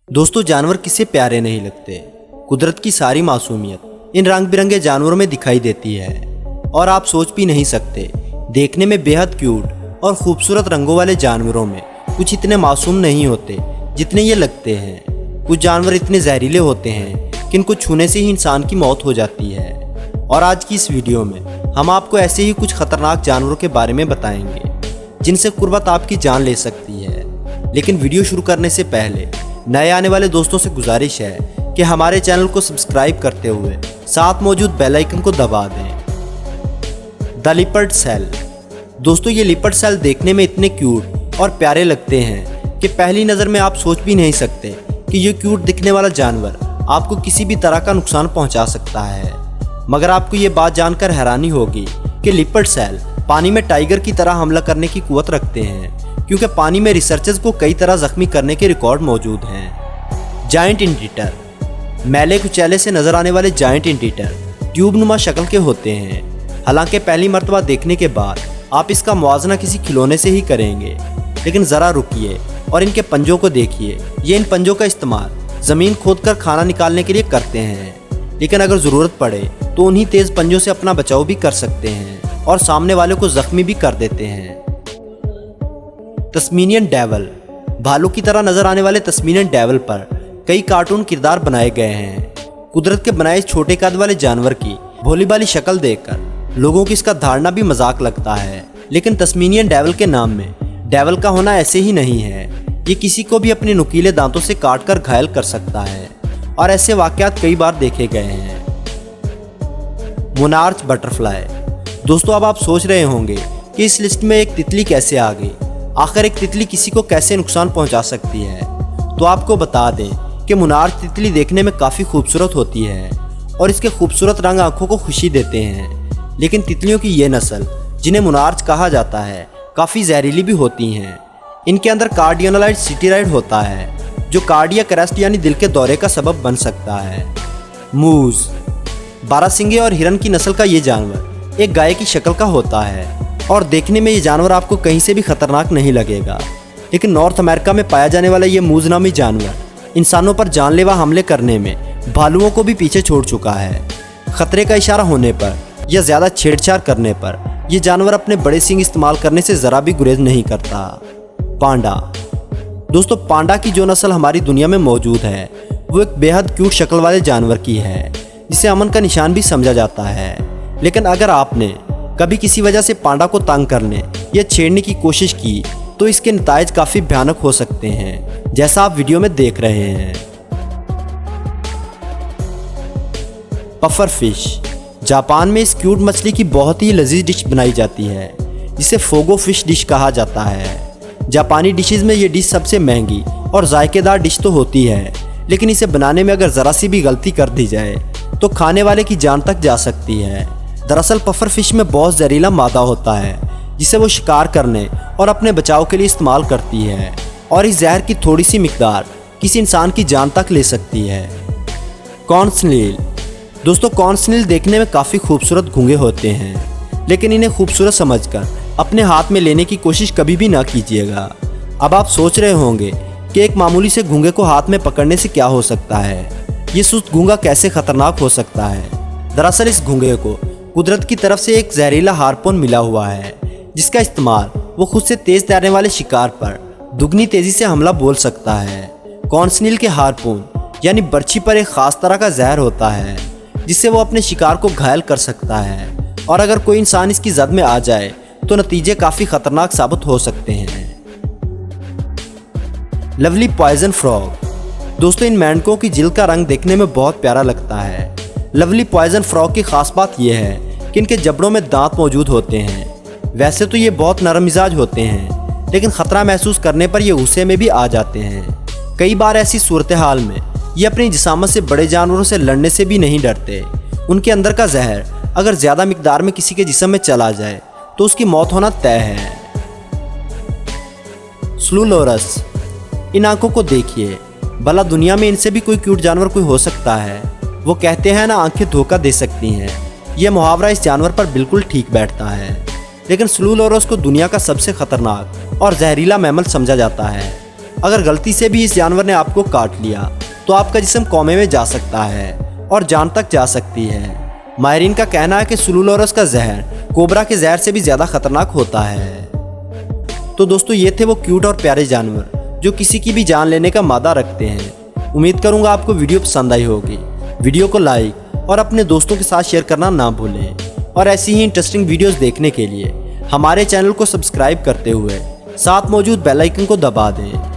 दोस्तों, जानवर किसे प्यारे नहीं लगते। कुदरत की सारी मासूमियत इन रंग बिरंगे जानवरों में दिखाई देती है और आप सोच भी नहीं सकते, देखने में बेहद क्यूट और खूबसूरत रंगों वाले जानवरों में कुछ इतने मासूम नहीं होते जितने ये लगते हैं। कुछ जानवर इतने जहरीले होते हैं कि इनको छूने से ही इंसान की मौत हो जाती है। और आज की इस वीडियो में हम आपको ऐसे ही कुछ खतरनाक जानवरों के बारे में बताएंगे जिनसे कुर्बत आपकी जान ले सकती है। लेकिन वीडियो शुरू करने से पहले नए आने वाले दोस्तों से गुजारिश है कि हमारे चैनल को सब्सक्राइब करते हुए साथ मौजूद बेल आइकन को दबा दें। The leopard seal. दोस्तों, ये लिपर्ड सेल देखने में इतने क्यूट और प्यारे लगते हैं कि पहली नज़र में आप सोच भी नहीं सकते कि ये क्यूट दिखने वाला जानवर आपको किसी भी तरह का नुकसान पहुंचा सकता है। मगर आपको ये बात जानकर हैरानी होगी कि लिपर्ड सेल पानी में टाइगर की तरह हमला करने की कुव्वत रखते हैं, क्योंकि पानी में रिसर्चर्स को कई तरह जख्मी करने के रिकॉर्ड मौजूद हैं। जायंट इंटीटर। मैले कुचैले से नजर आने वाले जायंट इंटीटर ट्यूबनुमा शक्ल के होते हैं। हालांकि पहली मर्तबा देखने के बाद आप इसका मुआवजा किसी खिलौने से ही करेंगे, लेकिन ज़रा रुकिए और इनके पंजों को देखिए। ये इन पंजों का इस्तेमाल ज़मीन खोदकर खाना निकालने के लिए करते हैं, लेकिन अगर ज़रूरत पड़े तो उन्हीं तेज़ पंजों से अपना बचाव भी कर सकते हैं और सामने वाले को ज़ख्मी भी कर देते हैं। तस्मीनियन डेविल। भालू की तरह नजर आने वाले तस्मीनियन डेविल पर कई कार्टून किरदार बनाए गए हैं। कुदरत के बनाए छोटे कद वाले जानवर की भोली भाली शक्ल देखकर लोगों की इसका धारणा भी मजाक लगता है, लेकिन तस्मीनियन डेविल के नाम में डेविल का होना ऐसे ही नहीं है। ये किसी को भी अपने नुकीले दांतों से काटकर घायल कर सकता है और ऐसे वाकयात कई बार देखे गए हैं। Monarch butterfly. दोस्तों, अब आप सोच रहे होंगे कि इस लिस्ट में एक तितली कैसे आ गई। आखिर एक तितली किसी को कैसे नुकसान पहुंचा सकती है? तो आपको बता दें कि मोनार्च तितली देखने में काफ़ी खूबसूरत होती है और इसके खूबसूरत रंग आंखों को खुशी देते हैं। लेकिन तितलियों की ये नस्ल, जिन्हें मोनार्च कहा जाता है, काफ़ी जहरीली भी होती हैं। इनके अंदर कार्डियोनालाइड सिटीराइड होता है, जो कार्डियक अरेस्ट यानी दिल के दौरे का सबब बन सकता है। मूज। बारहसिंगे और हिरन की नस्ल का ये जानवर एक गाय की शक्ल का होता है और देखने में ये जानवर आपको कहीं से भी खतरनाक नहीं लगेगा, लेकिन नॉर्थ अमेरिका में पाया जाने वाला ये मूज नामी जानवर इंसानों पर जानलेवा हमले करने में भालुओं को भी पीछे छोड़ चुका है। खतरे का इशारा होने पर या ज़्यादा छेड़छाड़ करने पर यह जानवर अपने बड़े सींग इस्तेमाल करने से ज़रा भी गुरेज नहीं करता। पांडा। दोस्तों, पांडा की जो नस्ल हमारी दुनिया में मौजूद है वो एक बेहद क्यूट शक्ल वाले जानवर की है, जिसे अमन का निशान भी समझा जाता है। लेकिन अगर आपने कभी किसी वजह से पांडा को तंग करने या छेड़ने की कोशिश की तो इसके नतायज काफ़ी भयानक हो सकते हैं, जैसा आप वीडियो में देख रहे हैं। Puffer fish. जापान में इस क्यूट मछली की बहुत ही लजीज डिश बनाई जाती है, जिसे फोगो फिश डिश कहा जाता है। जापानी डिशेज में ये डिश सबसे महंगी और जायकेदार डिश तो होती है, लेकिन इसे बनाने में अगर ज़रा सी भी गलती कर दी जाए तो खाने वाले की जान तक जा सकती है। दरअसल पफर फिश में बहुत जहरीला मादा होता है, जिसे वो शिकार करने और अपने बचाव के लिए इस्तेमाल करती है, और इस जहर की थोड़ी सी मिकदार किसी इंसान की जान तक ले सकती है। Cone snail. दोस्तों, कॉर्न स्नेल देखने में काफ़ी खूबसूरत घुंगे होते हैं, लेकिन इन्हें खूबसूरत समझकर अपने हाथ में लेने की कोशिश कभी भी ना कीजिएगा। अब आप सोच रहे होंगे कि एक मामूली से घुंगे को हाथ में पकड़ने से क्या हो सकता है, ये सुस्त घुंगा कैसे खतरनाक हो सकता है। दरअसल इस घुंगे को कुदरत की तरफ से एक जहरीला हार्पून मिला हुआ है, जिसका इस्तेमाल वो खुद से तेज तैरने वाले शिकार पर दुगनी तेजी से हमला बोल सकता है। कॉर्न स्नेल के हार्पून यानी बर्छी पर एक खास तरह का जहर होता है, जिससे वो अपने शिकार को घायल कर सकता है, और अगर कोई इंसान इसकी जद में आ जाए तो नतीजे काफ़ी खतरनाक साबित हो सकते हैं। Lovely poison frog. दोस्तों, इन मेंढकों की जिल्द का रंग देखने में बहुत प्यारा लगता है। लवली पॉइजन फ्रॉग की खास बात यह है कि इनके जबड़ों में दांत मौजूद होते हैं। वैसे तो ये बहुत नरम मिजाज होते हैं, लेकिन ख़तरा महसूस करने पर ये गुस्से में भी आ जाते हैं। कई बार ऐसी सूरत हाल में ये अपनी जिसामत से बड़े जानवरों से लड़ने से भी नहीं डरते। उनके अंदर का जहर अगर ज़्यादा मिकदार में किसी के जिस्म में चला जाए तो उसकी मौत होना तय है। स्लू लोरस। इन आंखों को देखिए, भला दुनिया में इनसे भी कोई क्यूट जानवर कोई हो सकता है। वो कहते हैं ना, आंखें धोखा दे सकती हैं। यह मुहावरा इस जानवर पर बिल्कुल ठीक बैठता है। लेकिन स्लू लोरस को दुनिया का सबसे खतरनाक और जहरीला मैमल समझा जाता है। अगर गलती से भी इस जानवर ने आपको काट लिया तो आपका जिस्म कोमे में जा सकता है और जान तक जा सकती है। माहिरीन का कहना है कि सुलूलॉरस का जहर कोबरा के जहर से भी ज़्यादा खतरनाक होता है। तो दोस्तों ये थे वो क्यूट और प्यारे जानवर जो किसी की भी जान लेने का मादा रखते हैं। उम्मीद करूंगा आपको वीडियो पसंद आई होगी। वीडियो को लाइक और अपने दोस्तों के साथ शेयर करना ना भूलें और ऐसी ही इंटरेस्टिंग वीडियोस देखने के लिए हमारे चैनल को सब्सक्राइब करते हुए साथ मौजूद बेल आइकन को दबा दें।